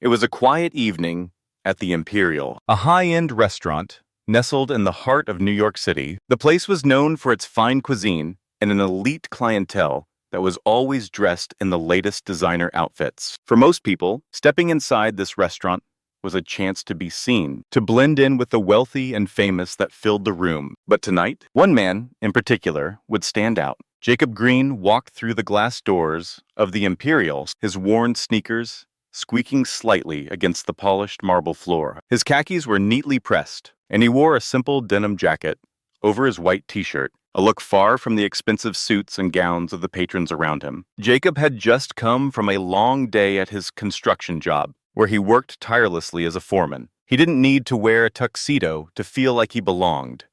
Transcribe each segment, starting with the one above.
It was a quiet evening at the Imperial, a high-end restaurant nestled in the heart of New York City. The place was known for its fine cuisine and an elite clientele that was always dressed in the latest designer outfits. For most people, stepping inside this restaurant was a chance to be seen, to blend in with the wealthy and famous that filled the room. But tonight, one man in particular would stand out. Jacob Green walked through the glass doors of the Imperial, his worn sneakers squeaking slightly against the polished marble floor. His khakis were neatly pressed, and he wore a simple denim jacket over his white t-shirt, a look far from the expensive suits and gowns of the patrons around him. Jacob had just come from a long day at his construction job, where he worked tirelessly as a foreman. He didn't need to wear a tuxedo to feel like he belonged.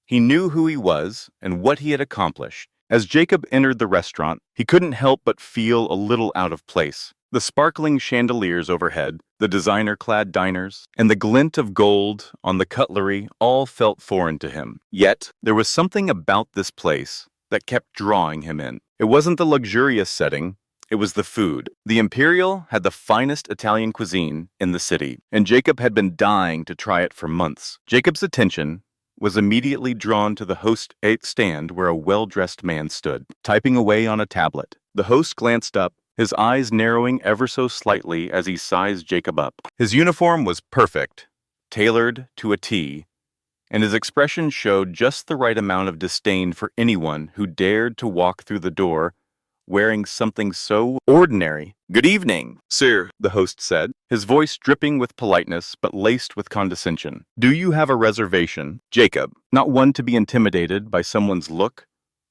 He knew who he was and what he had accomplished. As Jacob entered the restaurant, he couldn't help but feel a little out of place. The sparkling chandeliers overhead, the designer-clad diners, and the glint of gold on the cutlery all felt foreign to him. Yet, there was something about this place that kept drawing him in. It wasn't the luxurious setting, it was the food. The Imperial had the finest Italian cuisine in the city, and Jacob had been dying to try it for months. Jacob's attention was immediately drawn to the host's stand where a well-dressed man stood, typing away on a tablet. The host glanced up, his eyes narrowing ever so slightly as he sized Jacob up. His uniform was perfect, tailored to a T, and his expression showed just the right amount of disdain for anyone who dared to walk through the door wearing something so ordinary. "Good evening, sir," the host said, his voice dripping with politeness but laced with condescension. "Do you have a reservation?" Jacob, not one to be intimidated by someone's look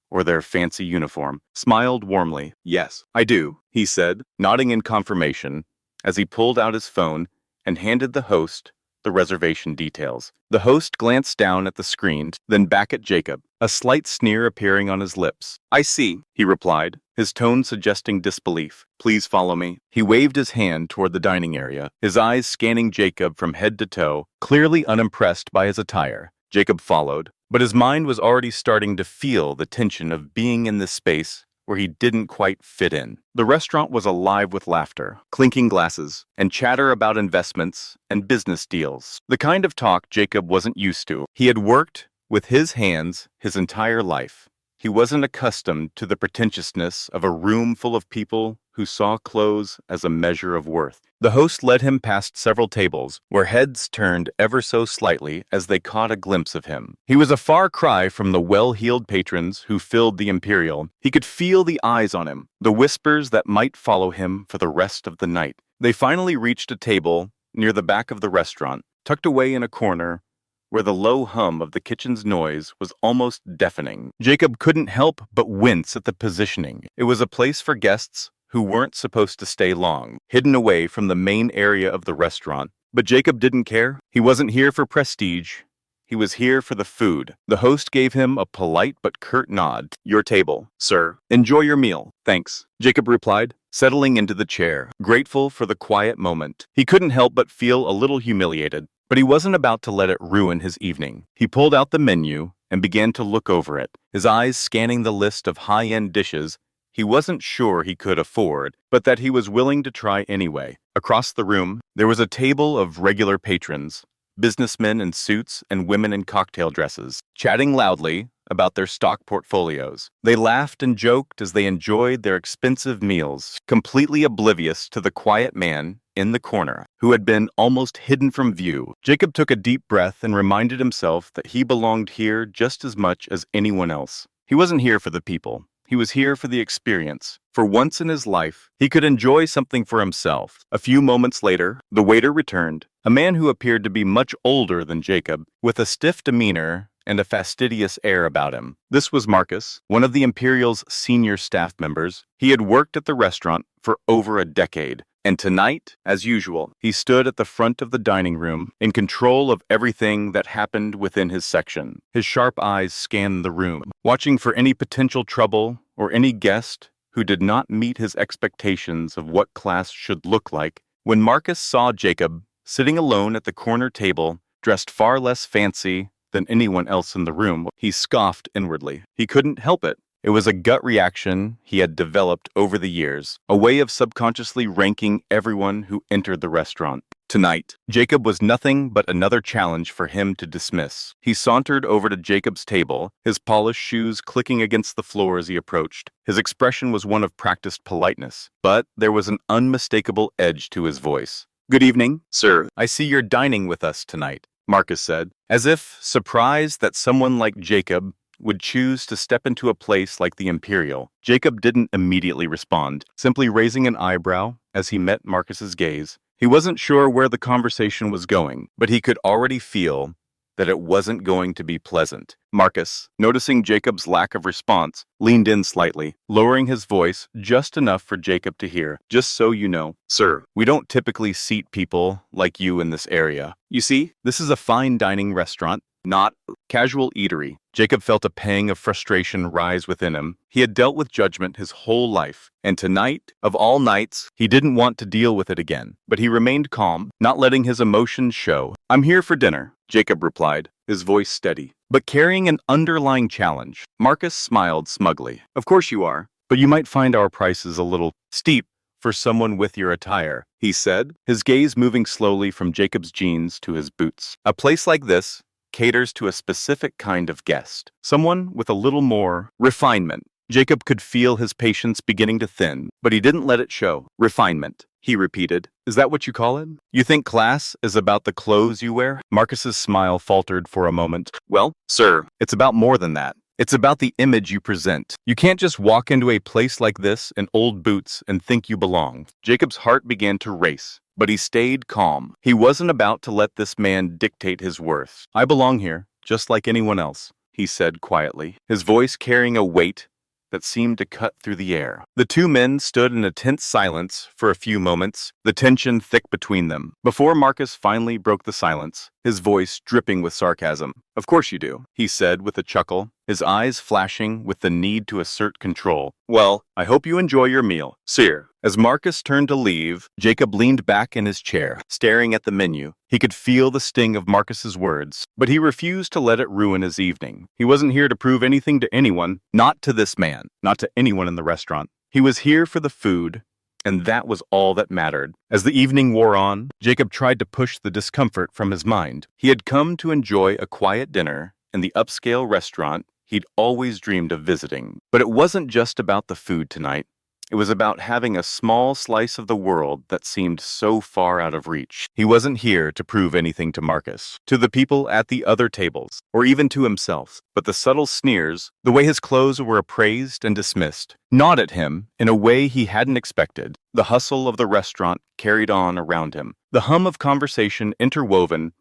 or their fancy uniform, smiled warmly. "Yes, I do," he said, nodding in confirmation as he pulled out his phone and handed the host the reservation details. The host glanced down at the screen, then back at Jacob, a slight sneer appearing on his lips. "I see," he replied, his tone suggesting disbelief. "Please follow me." He waved his hand toward the dining area, his eyes scanning Jacob from head to toe, clearly unimpressed by his attire. Jacob followed, but his mind was already starting to feel the tension of being in this space where he didn't quite fit in. The restaurant was alive with laughter, clinking glasses, and chatter about investments and business deals. The kind of talk Jacob wasn't used to. He had worked with his hands his entire life. He wasn't accustomed to the pretentiousness of a room full of people who saw clothes as a measure of worth. The host led him past several tables, where heads turned ever so slightly as they caught a glimpse of him. He was a far cry from the well-heeled patrons who filled the Imperial. He could feel the eyes on him, the whispers that might follow him for the rest of the night. They finally reached a table near the back of the restaurant, tucked away in a corner where the low hum of the kitchen's noise was almost deafening. Jacob couldn't help but wince at the positioning. It was a place for guests who weren't supposed to stay long, hidden away from the main area of the restaurant. But Jacob didn't care. He wasn't here for prestige. He was here for the food. The host gave him a polite but curt nod. "Your table, sir. Enjoy your meal." "Thanks," Jacob replied, settling into the chair, grateful for the quiet moment. He couldn't help but feel a little humiliated, but he wasn't about to let it ruin his evening. He pulled out the menu and began to look over it, his eyes scanning the list of high-end dishes he wasn't sure he could afford, but that he was willing to try anyway. Across the room, there was a table of regular patrons, businessmen in suits and women in cocktail dresses, chatting loudly about their stock portfolios. They laughed and joked as they enjoyed their expensive meals, completely oblivious to the quiet man in the corner, who had been almost hidden from view. Jacob took a deep breath and reminded himself that he belonged here just as much as anyone else. He wasn't here for the people. He was here for the experience. For once in his life, he could enjoy something for himself. A few moments later, the waiter returned, a man who appeared to be much older than Jacob, with a stiff demeanor and a fastidious air about him. This was Marcus, one of the Imperial's senior staff members. He had worked at the restaurant for over a decade, and tonight, as usual, he stood at the front of the dining room, in control of everything that happened within his section. His sharp eyes scanned the room, watching for any potential trouble or any guest who did not meet his expectations of what class should look like. When Marcus saw Jacob sitting alone at the corner table, dressed far less fancy than anyone else in the room, he scoffed inwardly. He couldn't help it. It was a gut reaction he had developed over the years, a way of subconsciously ranking everyone who entered the restaurant. Tonight, Jacob was nothing but another challenge for him to dismiss. He sauntered over to Jacob's table, his polished shoes clicking against the floor as he approached. His expression was one of practiced politeness, but there was an unmistakable edge to his voice. "Good evening, sir. I see you're dining with us tonight," Marcus said, as if surprised that someone like Jacob would choose to step into a place like the Imperial. Jacob didn't immediately respond, simply raising an eyebrow as he met Marcus's gaze. He wasn't sure where the conversation was going, but he could already feel that it wasn't going to be pleasant. Marcus, noticing Jacob's lack of response, leaned in slightly, lowering his voice just enough for Jacob to hear. "Just so you know, sir, we don't typically seat people like you in this area. You see, this is a fine dining restaurant, not a casual eatery." Jacob felt a pang of frustration rise within him. He had dealt with judgment his whole life, and tonight, of all nights, he didn't want to deal with it again. But he remained calm, not letting his emotions show. "I'm here for dinner," Jacob replied, his voice steady, but carrying an underlying challenge. Marcus smiled smugly. "Of course you are, but you might find our prices a little steep for someone with your attire," he said, his gaze moving slowly from Jacob's jeans to his boots. "A place like this caters to a specific kind of guest, someone with a little more refinement." Jacob could feel his patience beginning to thin, but he didn't let it show. "Refinement," he repeated. "Is that what you call it? You think class is about the clothes you wear?" Marcus's smile faltered for a moment. "Well, sir, it's about more than that. It's about the image you present. You can't just walk into a place like this in old boots and think you belong." Jacob's heart began to race, but he stayed calm. He wasn't about to let this man dictate his worth. "I belong here, just like anyone else," he said quietly, his voice carrying a weight that seemed to cut through the air. The two men stood in a tense silence for a few moments, the tension thick between them. Before Marcus finally broke the silence, his voice dripping with sarcasm. "Of course you do," he said with a chuckle, his eyes flashing with the need to assert control. "Well, I hope you enjoy your meal, sir." As Marcus turned to leave, Jacob leaned back in his chair, staring at the menu. He could feel the sting of Marcus's words, but he refused to let it ruin his evening. He wasn't here to prove anything to anyone, not to this man, not to anyone in the restaurant. He was here for the food, and that was all that mattered. As the evening wore on, Jacob tried to push the discomfort from his mind. He had come to enjoy a quiet dinner in the upscale restaurant he'd always dreamed of visiting. But it wasn't just about the food tonight. It was about having a small slice of the world that seemed so far out of reach. He wasn't here to prove anything to Marcus, to the people at the other tables, or even to himself. But the subtle sneers, the way his clothes were appraised and dismissed, gnawed at him in a way he hadn't expected. The hustle of the restaurant carried on around him, the hum of conversation interwoven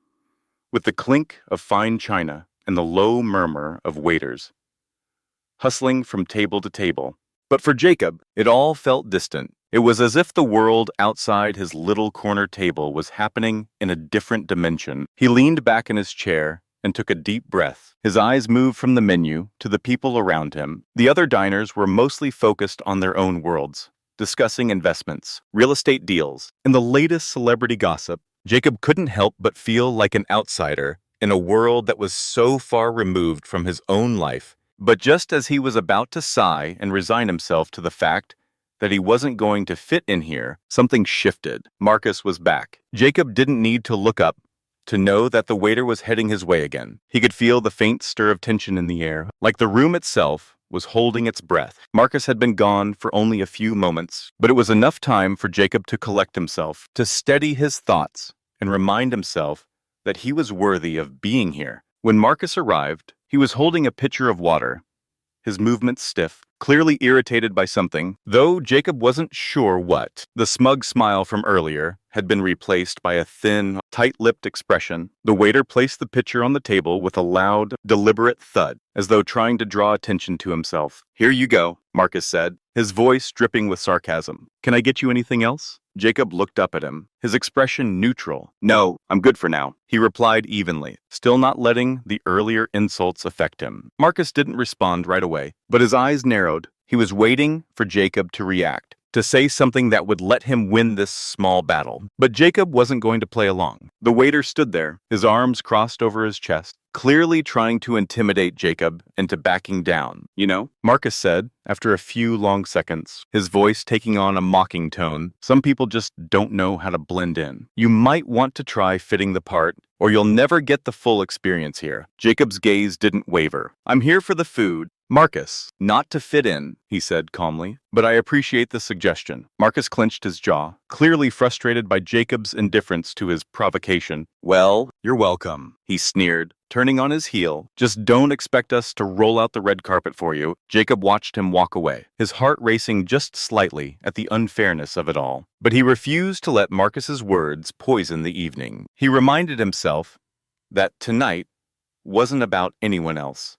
with the clink of fine china and the low murmur of waiters hustling from table to table. But for Jacob, it all felt distant. It was as if the world outside his little corner table was happening in a different dimension. He leaned back in his chair and took a deep breath. His eyes moved from the menu to the people around him. The other diners were mostly focused on their own worlds, discussing investments, real estate deals, and the latest celebrity gossip. Jacob couldn't help but feel like an outsider in a world that was so far removed from his own life. But just as he was about to sigh and resign himself to the fact that he wasn't going to fit in here, something shifted. Marcus was back. Jacob didn't need to look up to know that the waiter was heading his way again. He could feel the faint stir of tension in the air, like the room itself was holding its breath. Marcus had been gone for only a few moments, but it was enough time for Jacob to collect himself, to steady his thoughts, and remind himself that he was worthy of being here. When Marcus arrived, he was holding a pitcher of water, his movements stiff, clearly irritated by something, though Jacob wasn't sure what. The smug smile from earlier had been replaced by a thin, tight-lipped expression. The waiter placed the pitcher on the table with a loud, deliberate thud, as though trying to draw attention to himself. "Here you go," Marcus said, his voice dripping with sarcasm. "Can I get you anything else?" Jacob looked up at him, his expression neutral. "No, I'm good for now," he replied evenly, still not letting the earlier insults affect him. Marcus didn't respond right away, but his eyes narrowed. He was waiting for Jacob to react, to say something that would let him win this small battle. But Jacob wasn't going to play along. The waiter stood there, his arms crossed over his chest, clearly trying to intimidate Jacob into backing down. You know, Marcus said, after a few long seconds, his voice taking on a mocking tone. Some people just don't know how to blend in. You might want to try fitting the part, or you'll never get the full experience here. Jacob's gaze didn't waver. I'm here for the food. Marcus, not to fit in, he said calmly, but I appreciate the suggestion. Marcus clenched his jaw, clearly frustrated by Jacob's indifference to his provocation. Well, you're welcome, he sneered, turning on his heel. Just don't expect us to roll out the red carpet for you. Jacob watched him walk away, his heart racing just slightly at the unfairness of it all. But he refused to let Marcus's words poison the evening. He reminded himself that tonight wasn't about anyone else.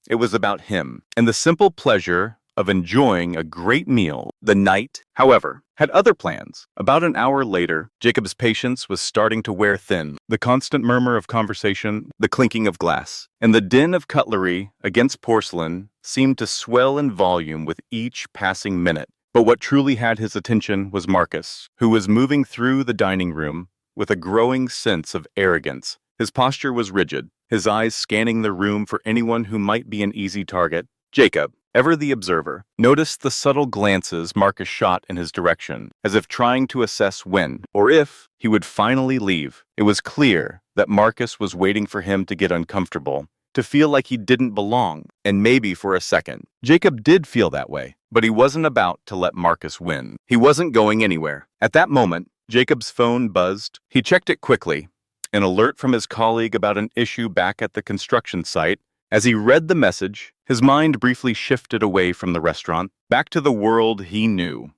It was about him and the simple pleasure of enjoying a great meal. The night, however, had other plans. About an hour later, Jacob's patience was starting to wear thin. The constant murmur of conversation, the clinking of glass, and the din of cutlery against porcelain seemed to swell in volume with each passing minute. But what truly had his attention was Marcus, who was moving through the dining room with a growing sense of arrogance. His posture was rigid, his eyes scanning the room for anyone who might be an easy target. Jacob, ever the observer, noticed the subtle glances Marcus shot in his direction, as if trying to assess when, or if, he would finally leave. It was clear that Marcus was waiting for him to get uncomfortable, to feel like he didn't belong, and maybe for a second. Jacob did feel that way, but he wasn't about to let Marcus win. He wasn't going anywhere. At that moment, Jacob's phone buzzed. He checked it quickly. An alert from his colleague about an issue back at the construction site. As he read the message, his mind briefly shifted away from the restaurant, back to the world he knew.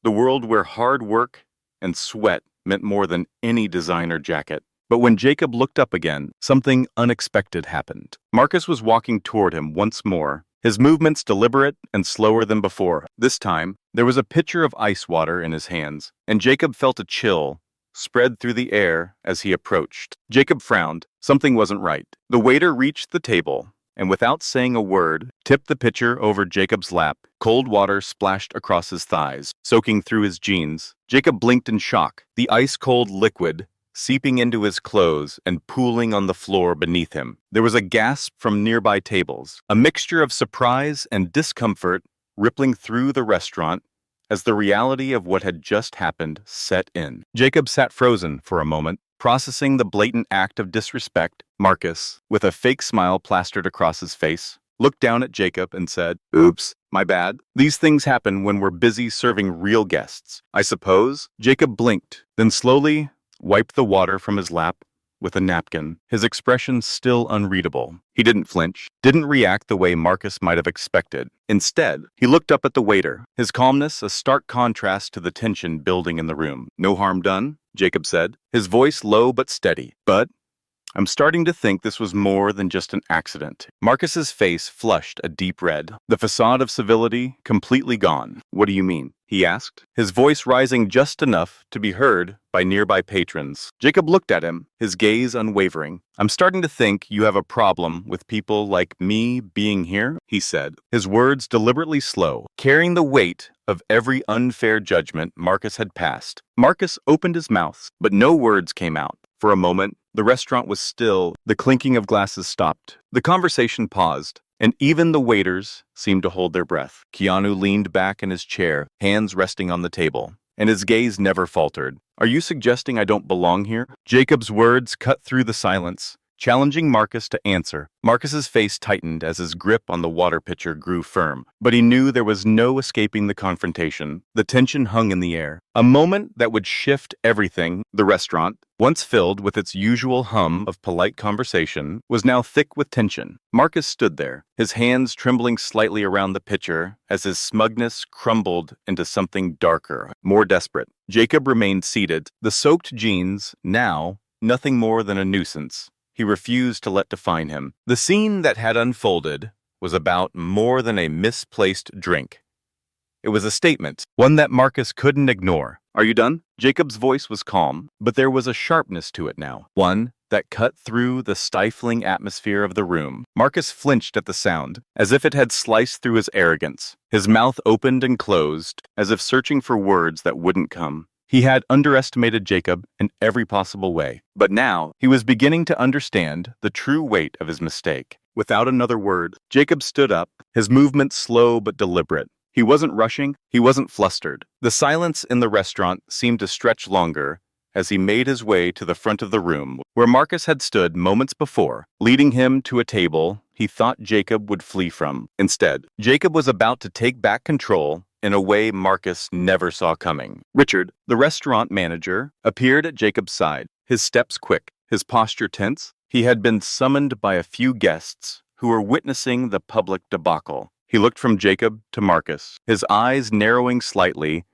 The world where hard work and sweat meant more than any designer jacket. But when Jacob looked up again, something unexpected happened. Marcus was walking toward him once more, his movements deliberate and slower than before. This time, there was a pitcher of ice water in his hands, and Jacob felt a chill spread through the air as he approached. Jacob frowned. Something wasn't right. The waiter reached the table, and without saying a word, tipped the pitcher over Jacob's lap. Cold water splashed across his thighs, soaking through his jeans. Jacob blinked in shock, the ice-cold liquid seeping into his clothes and pooling on the floor beneath him. There was a gasp from nearby tables, a mixture of surprise and discomfort rippling through the restaurant as the reality of what had just happened set in. Jacob sat frozen for a moment, processing the blatant act of disrespect. Marcus, with a fake smile plastered across his face, looked down at Jacob and said, "Oops, my bad. These things happen when we're busy serving real guests, I suppose." Jacob blinked, then slowly wiped the water from his lap with a napkin, his expression still unreadable. He didn't flinch, didn't react the way Marcus might have expected. Instead, he looked up at the waiter, his calmness a stark contrast to the tension building in the room. "No harm done," Jacob said, his voice low but steady. "But I'm starting to think this was more than just an accident." Marcus's face flushed a deep red, the facade of civility completely gone. "What do you mean?" he asked, his voice rising just enough to be heard by nearby patrons. Jacob looked at him, his gaze unwavering. "I'm starting to think you have a problem with people like me being here," he said, his words deliberately slow, carrying the weight of every unfair judgment Marcus had passed. Marcus opened his mouth, but no words came out. For a moment, the restaurant was still. The clinking of glasses stopped. The conversation paused, and even the waiters seemed to hold their breath. Keanu leaned back in his chair, hands resting on the table, and his gaze never faltered. "Are you suggesting I don't belong here?" Jacob's words cut through the silence, challenging Marcus to answer. Marcus's face tightened as his grip on the water pitcher grew firm, but he knew there was no escaping the confrontation. The tension hung in the air, a moment that would shift everything. The restaurant, once filled with its usual hum of polite conversation, was now thick with tension. Marcus stood there, his hands trembling slightly around the pitcher as his smugness crumbled into something darker, more desperate. Jacob remained seated, the soaked jeans, now nothing more than a nuisance. He refused to let define him. The scene that had unfolded was about more than a misplaced drink. It was a statement, one that Marcus couldn't ignore. "Are you done?" Jacob's voice was calm, but there was a sharpness to it now, one that cut through the stifling atmosphere of the room. Marcus flinched at the sound, as if it had sliced through his arrogance. His mouth opened and closed, as if searching for words that wouldn't come. He had underestimated Jacob in every possible way, but now he was beginning to understand the true weight of his mistake. Without another word, Jacob stood up, his movement slow but deliberate. He wasn't rushing, he wasn't flustered. The silence in the restaurant seemed to stretch longer as he made his way to the front of the room, where Marcus had stood moments before, leading him to a table he thought Jacob would flee from. Instead, Jacob was about to take back control in a way Marcus never saw coming. Richard, the restaurant manager, appeared at Jacob's side, his steps quick, his posture tense. He had been summoned by a few guests who were witnessing the public debacle. He looked from Jacob to Marcus, his eyes narrowing slightly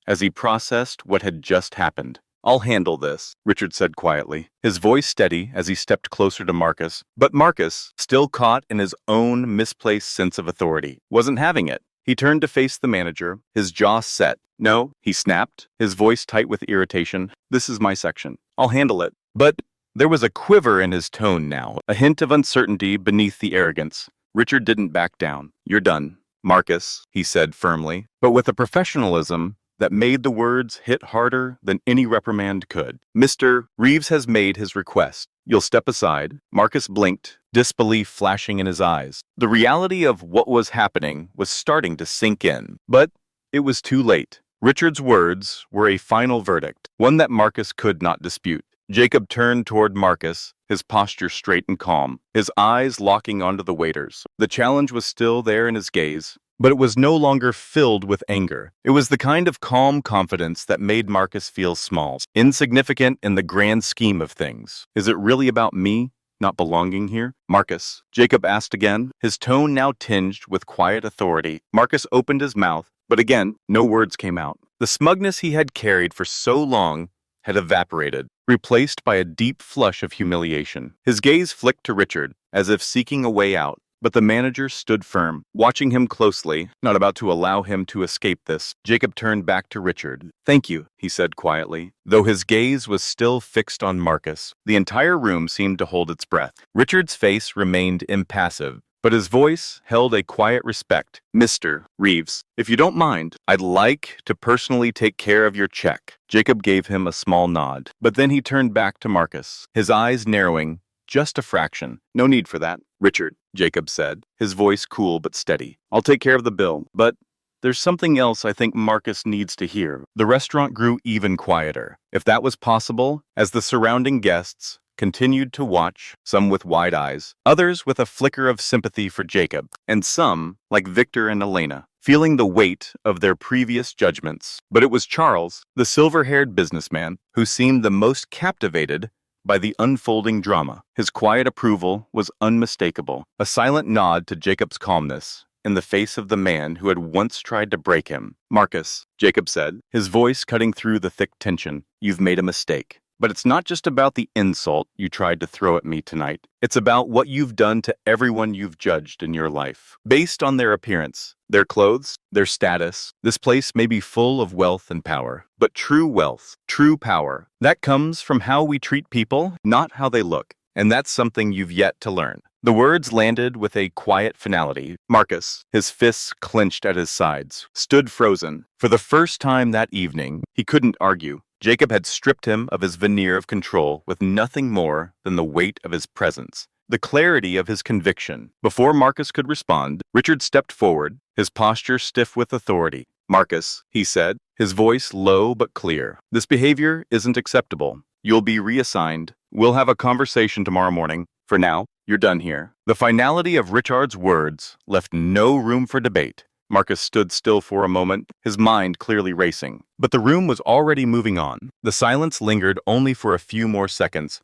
as he processed what had just happened. "I'll handle this," Richard said quietly, his voice steady as he stepped closer to Marcus. But Marcus, still caught in his own misplaced sense of authority, wasn't having it. He turned to face the manager, his jaw set. "No," he snapped, his voice tight with irritation. "This is my section. I'll handle it." But there was a quiver in his tone now, a hint of uncertainty beneath the arrogance. Richard didn't back down. "You're done, Marcus," he said firmly, but with a professionalism that made the words hit harder than any reprimand could. "Mr. Reeves has made his request. You'll step aside." Marcus blinked, disbelief flashing in his eyes. The reality of what was happening was starting to sink in, but it was too late. Richard's words were a final verdict, one that Marcus could not dispute. Jacob turned toward Marcus, his posture straight and calm, his eyes locking onto the waiters. The challenge was still there in his gaze, but it was no longer filled with anger. It was the kind of calm confidence that made Marcus feel small, insignificant in the grand scheme of things. "Is it really about me not belonging here, Marcus?" Jacob asked again, his tone now tinged with quiet authority. Marcus opened his mouth, but again, no words came out. The smugness he had carried for so long had evaporated, replaced by a deep flush of humiliation. His gaze flicked to Richard, as if seeking a way out. But the manager stood firm, watching him closely, not about to allow him to escape this. Jacob turned back to Richard. "Thank you," he said quietly, though his gaze was still fixed on Marcus. The entire room seemed to hold its breath. Richard's face remained impassive, but his voice held a quiet respect. "Mr. Reeves, if you don't mind, I'd like to personally take care of your check." Jacob gave him a small nod, but then he turned back to Marcus, his eyes narrowing just a fraction. "No need for that, Richard," Jacob said, his voice cool but steady. "I'll take care of the bill, but there's something else I think Marcus needs to hear." The restaurant grew even quieter, if that was possible, as the surrounding guests continued to watch, some with wide eyes, others with a flicker of sympathy for Jacob, and some, like Victor and Elena, feeling the weight of their previous judgments. But it was Charles, the silver-haired businessman, who seemed the most captivated by the unfolding drama. His quiet approval was unmistakable, a silent nod to Jacob's calmness in the face of the man who had once tried to break him. "Marcus," Jacob said, his voice cutting through the thick tension, "you've made a mistake. But it's not just about the insult you tried to throw at me tonight. It's about what you've done to everyone you've judged in your life. Based on their appearance, their clothes, their status, this place may be full of wealth and power. But true wealth, true power, that comes from how we treat people, not how they look. And that's something you've yet to learn." The words landed with a quiet finality. Marcus, his fists clenched at his sides, stood frozen. For the first time that evening, he couldn't argue. Jacob had stripped him of his veneer of control with nothing more than the weight of his presence, the clarity of his conviction. Before Marcus could respond, Richard stepped forward, his posture stiff with authority. "Marcus," he said, his voice low but clear, "this behavior isn't acceptable. You'll be reassigned. We'll have a conversation tomorrow morning. For now, you're done here." The finality of Richard's words left no room for debate. Marcus stood still for a moment, his mind clearly racing. But the room was already moving on. The silence lingered only for a few more seconds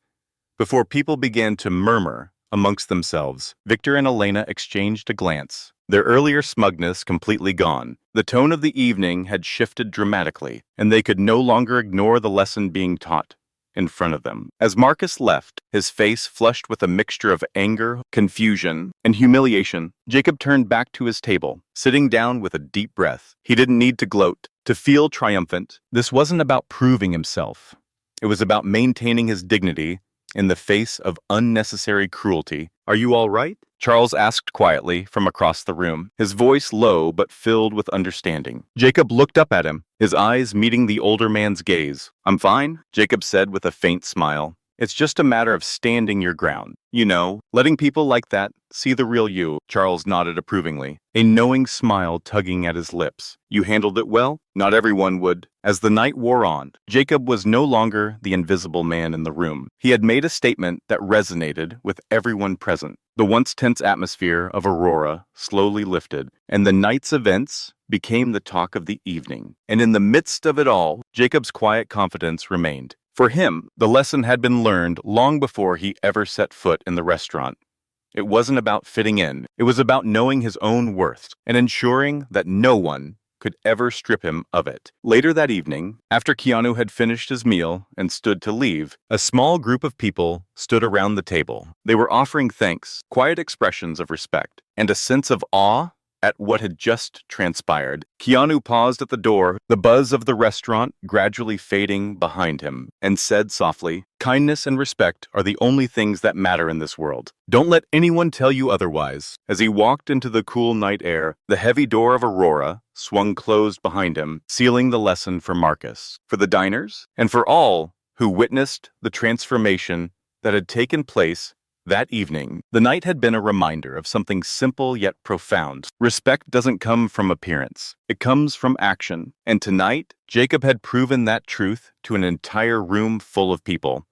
before people began to murmur amongst themselves. Victor and Elena exchanged a glance, their earlier smugness completely gone. The tone of the evening had shifted dramatically, and they could no longer ignore the lesson being taught in front of them. As Marcus left, his face flushed with a mixture of anger, confusion, and humiliation, Jacob turned back to his table, sitting down with a deep breath. He didn't need to gloat, to feel triumphant. This wasn't about proving himself. It was about maintaining his dignity in the face of unnecessary cruelty. "Are you all right?" Charles asked quietly from across the room, his voice low but filled with understanding. Jacob looked up at him, his eyes meeting the older man's gaze. "I'm fine," Jacob said with a faint smile. "It's just a matter of standing your ground. You know, letting people like that see the real you." Charles nodded approvingly, a knowing smile tugging at his lips. "You handled it well? Not everyone would." As the night wore on, Jacob was no longer the invisible man in the room. He had made a statement that resonated with everyone present. The once tense atmosphere of Aurora slowly lifted, and the night's events became the talk of the evening. And in the midst of it all, Jacob's quiet confidence remained. For him, the lesson had been learned long before he ever set foot in the restaurant. It wasn't about fitting in. It was about knowing his own worth and ensuring that no one could ever strip him of it. Later that evening, after Keanu had finished his meal and stood to leave, a small group of people stood around the table. They were offering thanks, quiet expressions of respect, and a sense of awe at what had just transpired. Keanu paused at the door, the buzz of the restaurant gradually fading behind him, and said softly, "Kindness and respect are the only things that matter in this world. Don't let anyone tell you otherwise." As he walked into the cool night air, the heavy door of Aurora swung closed behind him, sealing the lesson for Marcus, for the diners, and for all who witnessed the transformation that had taken place that evening. The night had been a reminder of something simple yet profound. Respect doesn't come from appearance. It comes from action. And tonight, Jacob had proven that truth to an entire room full of people.